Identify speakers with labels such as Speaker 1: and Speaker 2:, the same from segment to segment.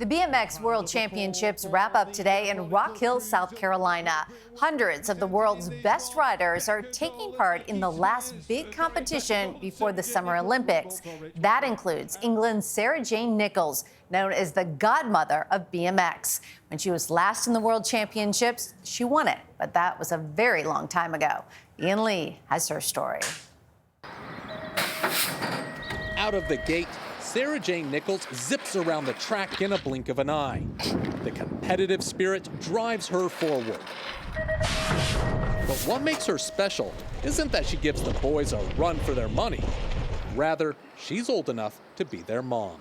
Speaker 1: The BMX World Championships wrap up today in Rock Hill, South Carolina. Hundreds of the world's best riders are taking part in the last big competition before the Summer Olympics. That includes England's Sarah Jane Nichols, known as the godmother of BMX. When she was last in the World Championships, she won it, but that was a very long time ago. Ian Lee has her story.
Speaker 2: Out of the gate, Sarah Jane Nichols zips around the track in a blink of an eye. The competitive spirit drives her forward. But what makes her special isn't that she gives the boys a run for their money. Rather, she's old enough to be their mom.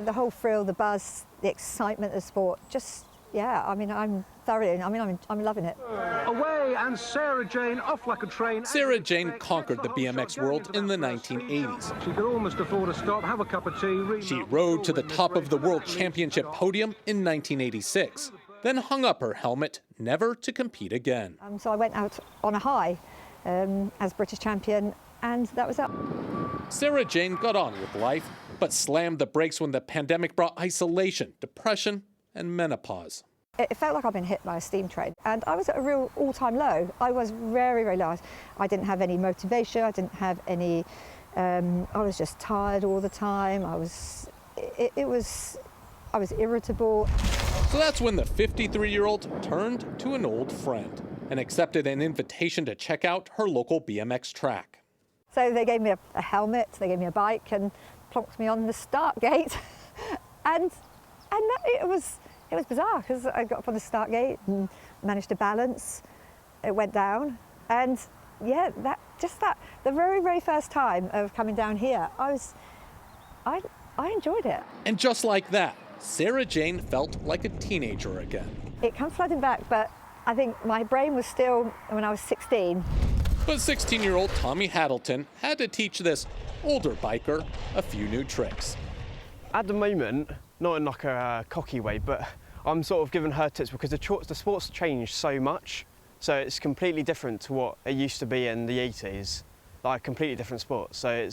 Speaker 3: The whole thrill, the buzz, the excitement of the sport, just, yeah, I'm thoroughly, I'm loving it.
Speaker 4: Away, and Sarah Jane off like a train.
Speaker 2: Sarah Jane conquered the BMX world in the 1980s.
Speaker 4: She could almost afford a stop, have a cup of tea.
Speaker 2: She rode to the top of the World Championship podium in 1986, then hung up her helmet, never to compete again.
Speaker 3: So I went out on a high as British champion, and that was it.
Speaker 2: Sarah Jane got on with life, but slammed the brakes when the pandemic brought isolation, depression, and menopause.
Speaker 3: It felt like I'd been hit by a steam train, and I was at a real all-time low. I was very, very low. I didn't have any motivation. I didn't have any. I was just tired all the time. I was irritable.
Speaker 2: So that's when the 53-year-old turned to an old friend and accepted an invitation to check out her local BMX track.
Speaker 3: So they gave me a helmet, they gave me a bike, and plonked me on the start gate, and it was bizarre because I got up on the start gate and managed to balance. It went down, and yeah, the very, very first time of coming down here, I enjoyed it.
Speaker 2: And just like that, Sarah Jane felt like a teenager again.
Speaker 3: It comes flooding back, but I think my brain was still when I was 16.
Speaker 2: But 16-year-old Tommy Haddleton had to teach this older biker a few new tricks.
Speaker 5: At the moment, not in like a cocky way, but I'm sort of giving her tips because the sport's changed so much. So it's completely different to what it used to be in the 80s, like a completely different sport. So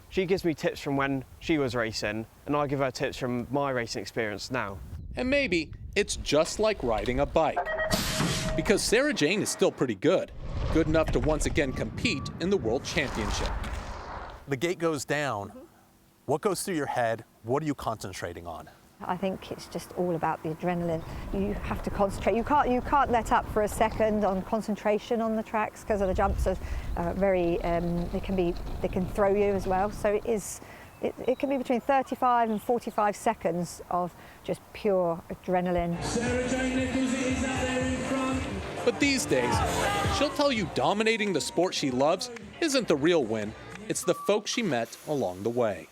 Speaker 5: she gives me tips from when she was racing, and I give her tips from my racing experience now.
Speaker 2: And maybe it's just like riding a bike, because Sarah Jane is still pretty good enough to once again compete in the World Championship.
Speaker 6: The gate goes down. What goes through your head? What are you concentrating on?
Speaker 3: I think it's just all about the adrenaline. You have to concentrate. You can't let up for a second on concentration on the tracks because of the jumps are very. They can throw you as well. So it can be between 35 and 45 seconds of just pure adrenaline.
Speaker 7: Sarah Jane Nichols is out there in front.
Speaker 2: But these days, she'll tell you dominating the sport she loves isn't the real win. It's the folks she met along the way.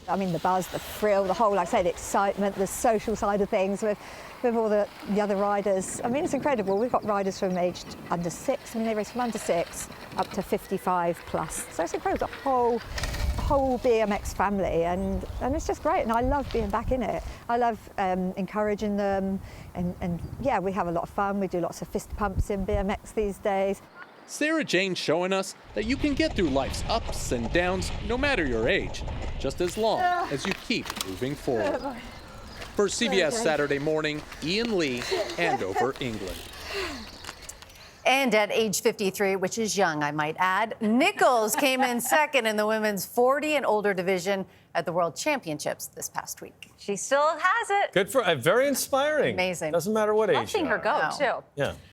Speaker 3: I mean, the buzz, the thrill, the whole, like I say, the excitement, the social side of things with all the other riders. I mean, it's incredible. We've got riders from aged under 6. I mean, they race from under 6 up to 55 plus. So it's incredible. The whole BMX family, and it's just great. And I love being back in it. I love encouraging them, and yeah, we have a lot of fun. We do lots of fist pumps in BMX these days.
Speaker 2: Sarah Jane showing us that you can get through life's ups and downs no matter your age, just as long as you keep moving forward. For CBS Saturday Morning, Ian Lee, Andover, England.
Speaker 1: And at age 53, which is young, I might add, Nichols came in second in the women's 40 and older division at the World Championships this past week.
Speaker 8: She still has it.
Speaker 9: Good for very inspiring.
Speaker 1: Amazing.
Speaker 9: Doesn't matter what age.
Speaker 8: Love seeing her go, too.
Speaker 9: Yeah.